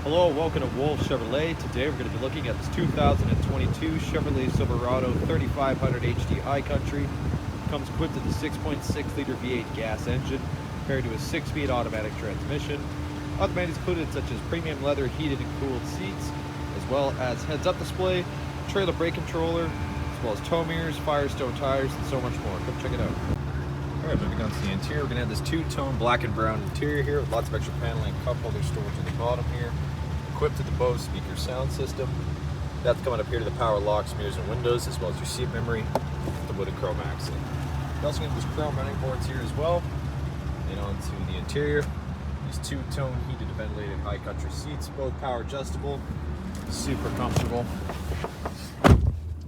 Hello, welcome to Wolfe Chevrolet. Today we're going to be looking at this 2022 Chevrolet Silverado 3500 HD High Country. It comes equipped with a 6.6 liter V8 gas engine paired to a 6-speed automatic transmission. Other amenities included such as premium leather heated and cooled seats, as well as heads-up display, trailer brake controller, as well as tow mirrors, Firestone tires, and so much more. Come check it out. Alright, moving on to the interior, we're going to have this two-tone black and brown interior here with lots of extra paneling, cup holder storage at the bottom here. Equipped with the Bose speaker sound system. That's coming up here to the power locks, mirrors, and windows, as well as your seat memory, the wood and chrome accent. You also get these chrome running boards here as well. And onto the interior, these two-tone heated and ventilated high country seats, both power adjustable, super comfortable.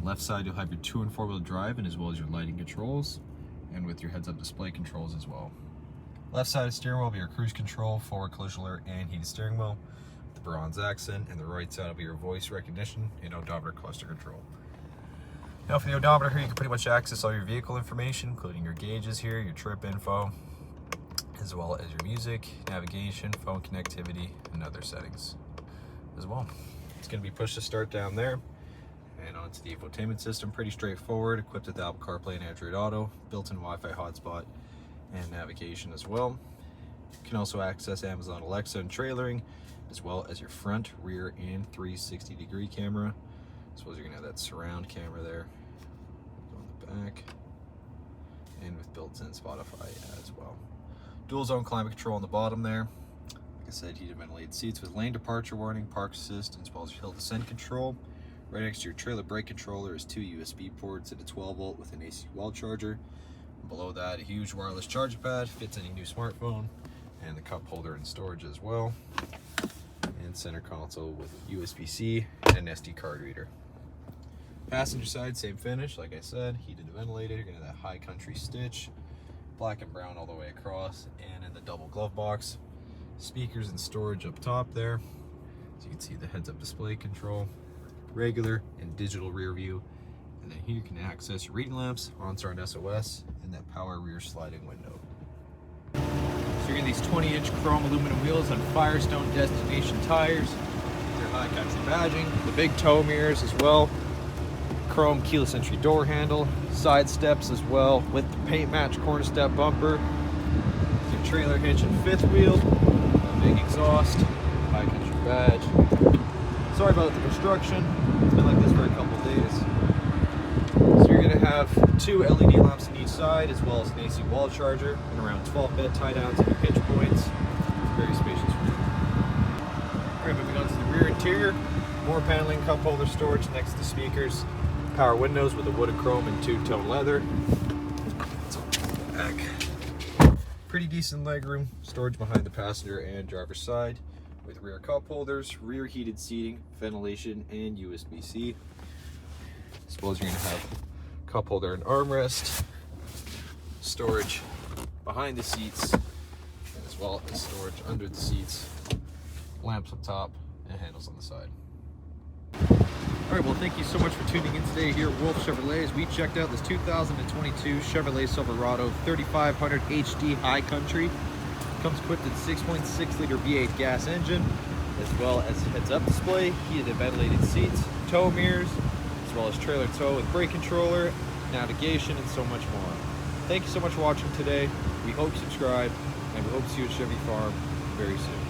Left side you'll have your 2- and 4-wheel drive, and as well as your lighting controls, and with your heads-up display controls as well. Left side of the steering wheel will be your cruise control, forward collision alert, and heated steering wheel. The bronze accent, and the right side will be your voice recognition and odometer cluster control. Now for the odometer here, you can pretty much access all your vehicle information, including your gauges here, your trip info, as well as your music, navigation, phone connectivity, and other settings as well. It's going to be push to start down there, and onto the infotainment system. Pretty straightforward, equipped with Apple CarPlay and Android Auto, built-in Wi-Fi hotspot, and navigation as well. You can also access Amazon Alexa and trailering, as well as your front, rear, and 360-degree camera. As well as you're gonna have that surround camera there on the back, and with built-in Spotify as well. Dual zone climate control on the bottom there. Like I said, heated ventilated seats with lane departure warning, park assist, as well as hill descent control. Right next to your trailer brake controller is 2 USB ports and a 12-volt with an AC wall charger. And below that, a huge wireless charger pad, fits any new smartphone, and the cup holder and storage as well. And center console with USB-C and an SD card reader. Passenger side, same finish, like I said, heated and ventilated. You're gonna have that high country stitch, black and brown all the way across, and in the double glove box. Speakers and storage up top there. So you can see the heads-up display control, regular and digital rear view, and then here you can access your reading lamps, OnStar and SOS, and that power rear sliding window. So you're getting these 20-inch chrome aluminum wheels on Firestone destination tires, your high country badging, the big tow mirrors as well, chrome keyless entry door handle, side steps as well with the paint match corner step bumper, your trailer hitch and fifth wheel, a big exhaust, high country badge. Sorry about the construction, it's been like this for a couple days. So you're going to have 2 LED lamps on each side, as well as an AC wall charger, and around 12 bed tie downs and your hitch points. Very spacious room. Alright, moving on to the rear interior. More paneling, cup holder storage next to the speakers. Power windows with a wood and chrome and 2-tone leather. It's on the back. Pretty decent legroom, storage behind the passenger and driver's side, with rear cup holders, rear heated seating, ventilation, and USB-C. As well as you're going to have cup holder and armrest, storage behind the seats, as well as storage under the seats, lamps up top, and handles on the side. Alright, well thank you so much for tuning in today here at Wolfe Chevrolet as we checked out this 2022 Chevrolet Silverado 3500 HD High Country. Comes equipped with a 6.6 liter V8 gas engine, as well as heads-up display, heated and ventilated seats, tow mirrors, as well as trailer tow with brake controller, navigation, and so much more. Thank you so much for watching today. We hope you subscribe, and we hope to see you at Chevy Farm very soon.